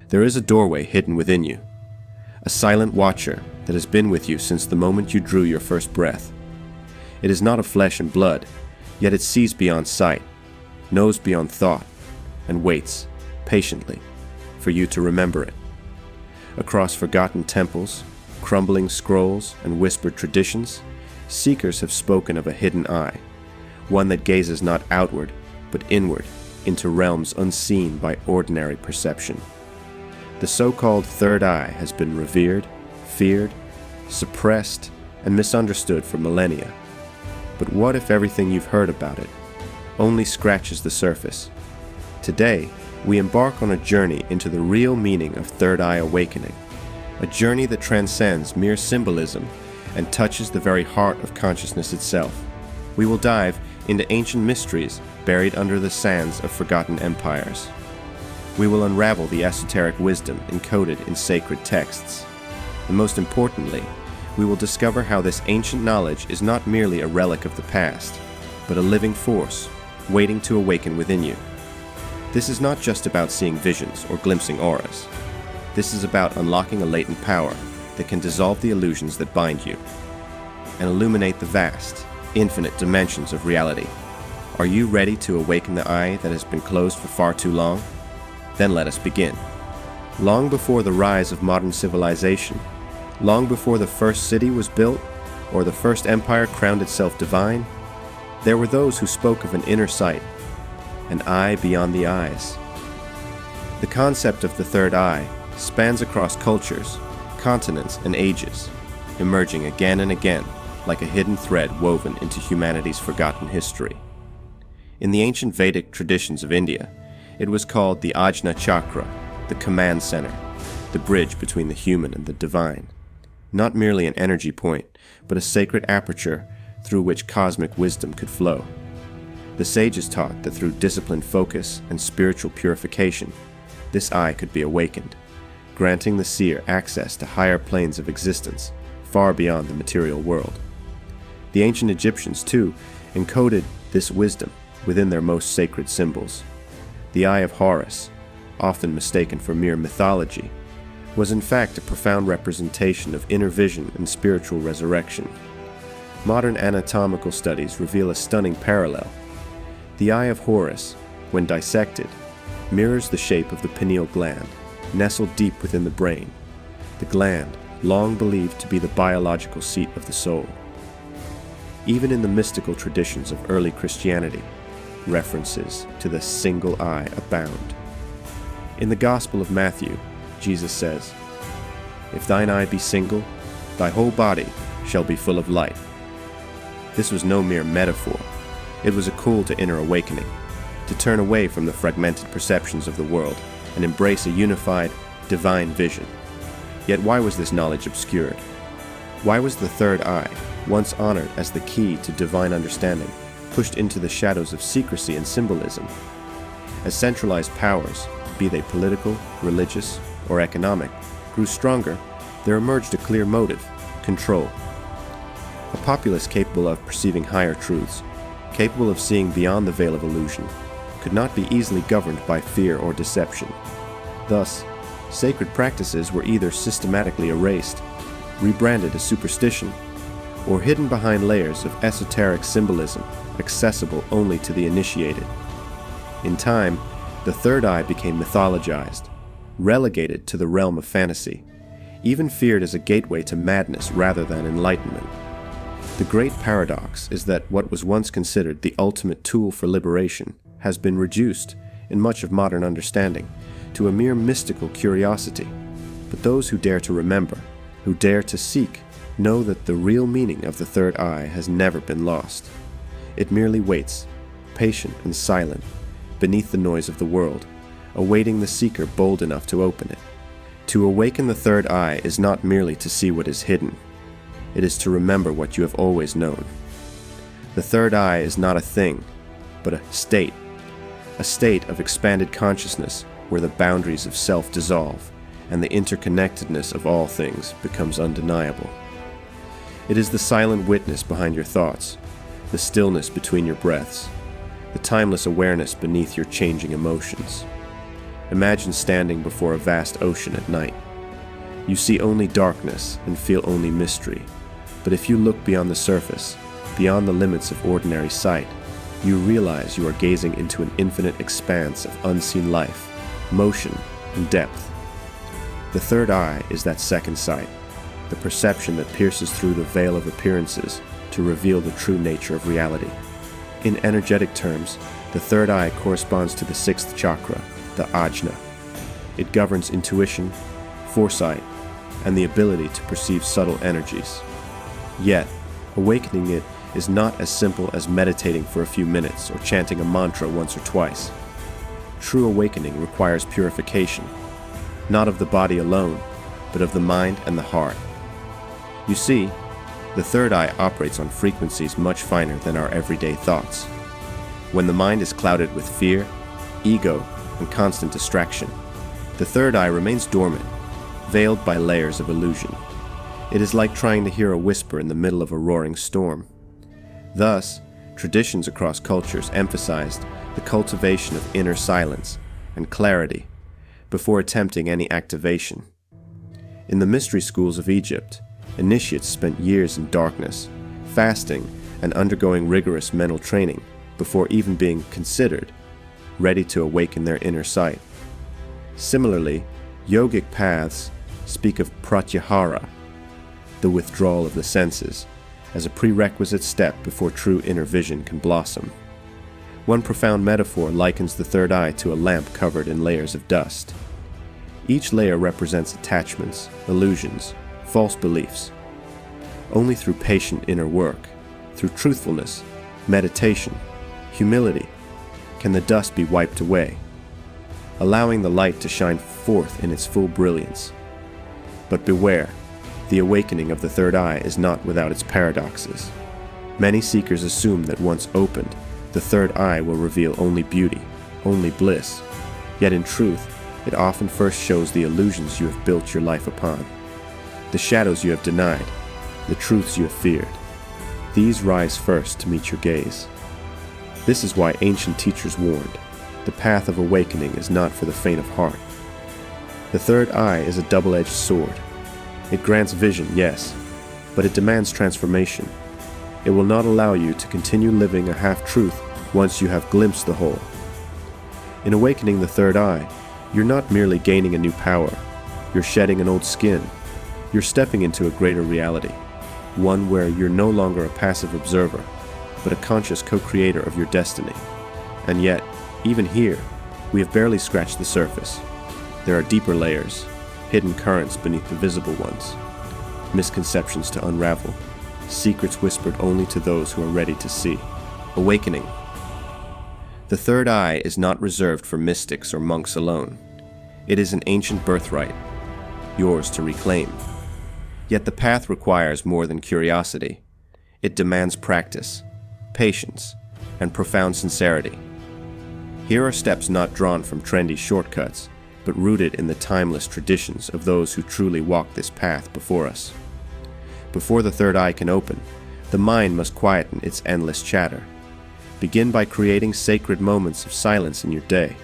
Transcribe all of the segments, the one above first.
There is a doorway hidden within you, a silent watcher that has been with you since the moment you drew your first breath. It is not of flesh and blood, yet it sees beyond sight, knows beyond thought, and waits, patiently, for you to remember it. Across forgotten temples, crumbling scrolls, and whispered traditions, seekers have spoken of a hidden eye, one that gazes not outward, but inward, into realms unseen by ordinary perception. The so-called third eye has been revered, feared, suppressed, and misunderstood for millennia. But what if everything you've heard about it only scratches the surface? Today, we embark on a journey into the real meaning of third eye awakening, a journey that transcends mere symbolism and touches the very heart of consciousness itself. We will dive into ancient mysteries buried under the sands of forgotten empires. We will unravel the esoteric wisdom encoded in sacred texts. And most importantly, we will discover how this ancient knowledge is not merely a relic of the past, but a living force waiting to awaken within you. This is not just about seeing visions or glimpsing auras. This is about unlocking a latent power that can dissolve the illusions that bind you and illuminate the vast, infinite dimensions of reality. Are you ready to awaken the eye that has been closed for far too long? Then let us begin. Long before the rise of modern civilization, long before the first city was built or the first empire crowned itself divine, there were those who spoke of an inner sight, an eye beyond the eyes. The concept of the third eye spans across cultures, continents, and ages, emerging again and again like a hidden thread woven into humanity's forgotten history. In the ancient Vedic traditions of India, it was called the Ajna Chakra, the command center, the bridge between the human and the divine. Not merely an energy point, but a sacred aperture through which cosmic wisdom could flow. The sages taught that through disciplined focus and spiritual purification, this eye could be awakened, granting the seer access to higher planes of existence, far beyond the material world. The ancient Egyptians, too, encoded this wisdom within their most sacred symbols. The Eye of Horus, often mistaken for mere mythology, was in fact a profound representation of inner vision and spiritual resurrection. Modern anatomical studies reveal a stunning parallel. The Eye of Horus, when dissected, mirrors the shape of the pineal gland, nestled deep within the brain, the gland long believed to be the biological seat of the soul. Even in the mystical traditions of early Christianity, references to the single eye abound. In the Gospel of Matthew, Jesus says, "If thine eye be single, thy whole body shall be full of light." This was no mere metaphor. It was a call to inner awakening, to turn away from the fragmented perceptions of the world and embrace a unified, divine vision. Yet why was this knowledge obscured? Why was the third eye, once honored as the key to divine understanding, pushed into the shadows of secrecy and symbolism? As centralized powers, be they political, religious, or economic, grew stronger, there emerged a clear motive: control. A populace capable of perceiving higher truths, capable of seeing beyond the veil of illusion, could not be easily governed by fear or deception. Thus, sacred practices were either systematically erased, rebranded as superstition, or hidden behind layers of esoteric symbolism accessible only to the initiated. In time, the third eye became mythologized, relegated to the realm of fantasy, even feared as a gateway to madness rather than enlightenment. The great paradox is that what was once considered the ultimate tool for liberation has been reduced, in much of modern understanding, to a mere mystical curiosity. But those who dare to remember, who dare to seek, know that the real meaning of the third eye has never been lost. It merely waits, patient and silent, beneath the noise of the world, awaiting the seeker bold enough to open it. To awaken the third eye is not merely to see what is hidden. It is to remember what you have always known. The third eye is not a thing, but a state of expanded consciousness where the boundaries of self dissolve and the interconnectedness of all things becomes undeniable. It is the silent witness behind your thoughts, the stillness between your breaths, the timeless awareness beneath your changing emotions. Imagine standing before a vast ocean at night. You see only darkness and feel only mystery. But if you look beyond the surface, beyond the limits of ordinary sight, you realize you are gazing into an infinite expanse of unseen life, motion, and depth. The third eye is that second sight, the perception that pierces through the veil of appearances to reveal the true nature of reality. In energetic terms, the third eye corresponds to the sixth chakra, the ajna. It governs intuition, foresight, and the ability to perceive subtle energies. Yet, awakening it is not as simple as meditating for a few minutes or chanting a mantra once or twice. True awakening requires purification, not of the body alone, but of the mind and the heart. You see, the third eye operates on frequencies much finer than our everyday thoughts. When the mind is clouded with fear, ego, and constant distraction, the third eye remains dormant, veiled by layers of illusion. It is like trying to hear a whisper in the middle of a roaring storm. Thus, traditions across cultures emphasized the cultivation of inner silence and clarity before attempting any activation. In the mystery schools of Egypt, initiates spent years in darkness, fasting and undergoing rigorous mental training before even being considered ready to awaken their inner sight. Similarly, yogic paths speak of pratyahara, the withdrawal of the senses, as a prerequisite step before true inner vision can blossom. One profound metaphor likens the third eye to a lamp covered in layers of dust. Each layer represents attachments, illusions, false beliefs. Only through patient inner work, through truthfulness, meditation, humility, can the dust be wiped away, allowing the light to shine forth in its full brilliance. But beware, the awakening of the third eye is not without its paradoxes. Many seekers assume that once opened, the third eye will reveal only beauty, only bliss. Yet in truth, it often first shows the illusions you have built your life upon, the shadows you have denied, the truths you have feared. These rise first to meet your gaze. This is why ancient teachers warned, the path of awakening is not for the faint of heart. The third eye is a double-edged sword. It grants vision, yes, but it demands transformation. It will not allow you to continue living a half-truth once you have glimpsed the whole. In awakening the third eye, you're not merely gaining a new power. You're shedding an old skin. You're stepping into a greater reality, one where you're no longer a passive observer, but a conscious co-creator of your destiny. And yet, even here, we have barely scratched the surface. There are deeper layers, hidden currents beneath the visible ones, misconceptions to unravel, secrets whispered only to those who are ready to see. Awakening. The third eye is not reserved for mystics or monks alone. It is an ancient birthright, yours to reclaim. Yet the path requires more than curiosity. It demands practice, patience, and profound sincerity. Here are steps not drawn from trendy shortcuts, but rooted in the timeless traditions of those who truly walk this path before us. Before the third eye can open, the mind must quieten its endless chatter. Begin by creating sacred moments of silence in your day.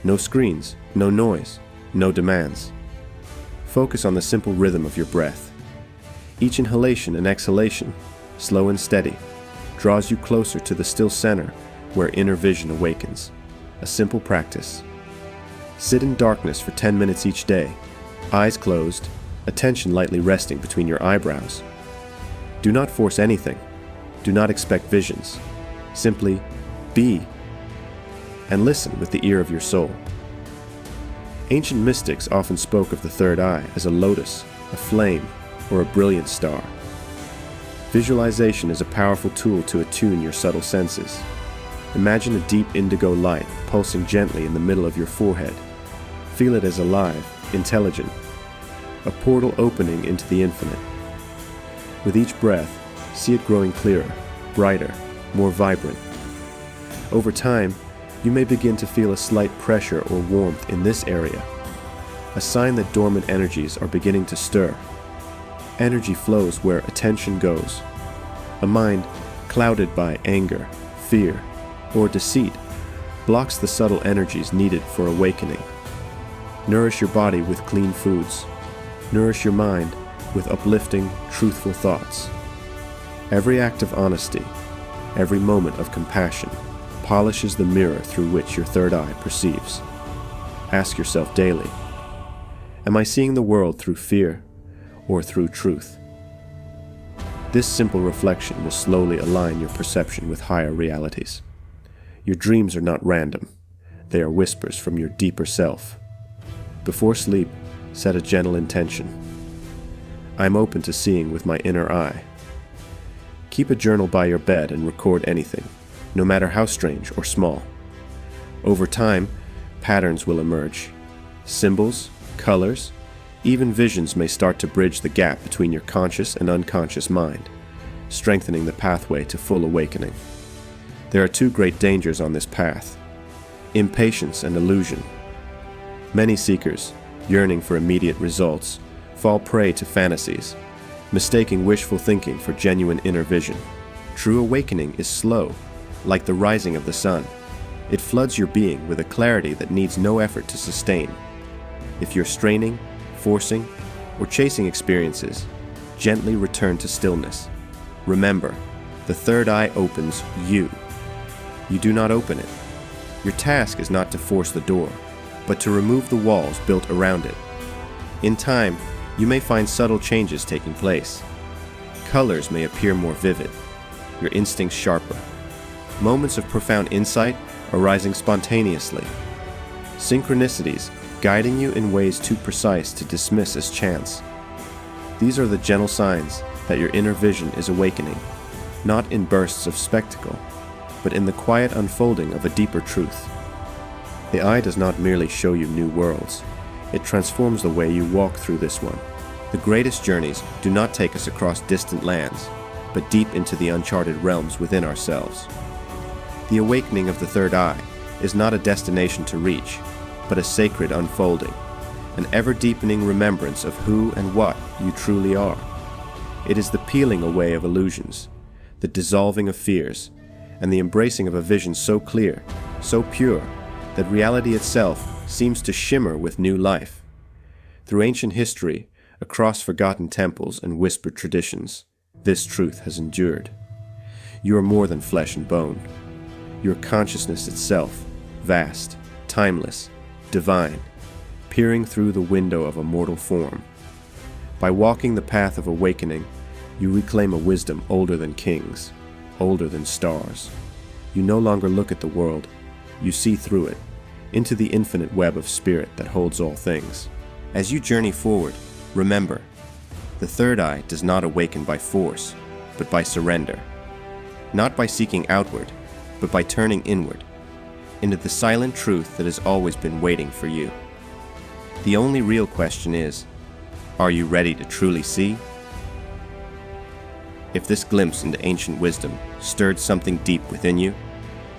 No screens, no noise, no demands. Focus on the simple rhythm of your breath. Each inhalation and exhalation, slow and steady, draws you closer to the still center where inner vision awakens. A simple practice. Sit in darkness for 10 minutes each day, eyes closed, attention lightly resting between your eyebrows. Do not force anything. Do not expect visions. Simply be and listen with the ear of your soul. Ancient mystics often spoke of the third eye as a lotus, a flame, or a brilliant star. Visualization is a powerful tool to attune your subtle senses. Imagine a deep indigo light pulsing gently in the middle of your forehead. Feel it as alive, intelligent, a portal opening into the infinite. With each breath, see it growing clearer, brighter, more vibrant. Over time, you may begin to feel a slight pressure or warmth in this area, a sign that dormant energies are beginning to stir. Energy flows where attention goes. A mind clouded by anger, fear, or deceit blocks the subtle energies needed for awakening. Nourish your body with clean foods. Nourish your mind with uplifting, truthful thoughts. Every act of honesty, every moment of compassion, polishes the mirror through which your third eye perceives. Ask yourself daily, am I seeing the world through fear or through truth? This simple reflection will slowly align your perception with higher realities. Your dreams are not random. They are whispers from your deeper self. Before sleep, set a gentle intention. I am open to seeing with my inner eye. Keep a journal by your bed and record anything, no matter how strange or small. Over time, patterns will emerge. Symbols, colors, even visions may start to bridge the gap between your conscious and unconscious mind, strengthening the pathway to full awakening. There are two great dangers on this path: impatience and illusion. Many seekers, yearning for immediate results, fall prey to fantasies, mistaking wishful thinking for genuine inner vision. True awakening is slow, like the rising of the sun. It floods your being with a clarity that needs no effort to sustain. If you're straining, forcing, or chasing experiences, gently return to stillness. Remember, the third eye opens you. You do not open it. Your task is not to force the door, but to remove the walls built around it. In time, you may find subtle changes taking place. Colors may appear more vivid, your instincts sharper. Moments of profound insight arising spontaneously. Synchronicities guiding you in ways too precise to dismiss as chance. These are the gentle signs that your inner vision is awakening, not in bursts of spectacle, but in the quiet unfolding of a deeper truth. The eye does not merely show you new worlds, it transforms the way you walk through this one. The greatest journeys do not take us across distant lands, but deep into the uncharted realms within ourselves. The awakening of the third eye is not a destination to reach, but a sacred unfolding, an ever-deepening remembrance of who and what you truly are. It is the peeling away of illusions, the dissolving of fears, and the embracing of a vision so clear, so pure, that reality itself seems to shimmer with new life. Through ancient history, across forgotten temples and whispered traditions, this truth has endured. You are more than flesh and bone. Your consciousness itself, vast, timeless, divine, peering through the window of a mortal form. By walking the path of awakening, you reclaim a wisdom older than kings, older than stars. You no longer look at the world, you see through it, into the infinite web of spirit that holds all things. As you journey forward, remember, the third eye does not awaken by force, but by surrender. Not by seeking outward, but by turning inward, into the silent truth that has always been waiting for you. The only real question is, are you ready to truly see? If this glimpse into ancient wisdom stirred something deep within you,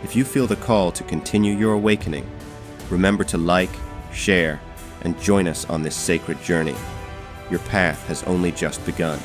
if you feel the call to continue your awakening, remember to like, share, and join us on this sacred journey. Your path has only just begun.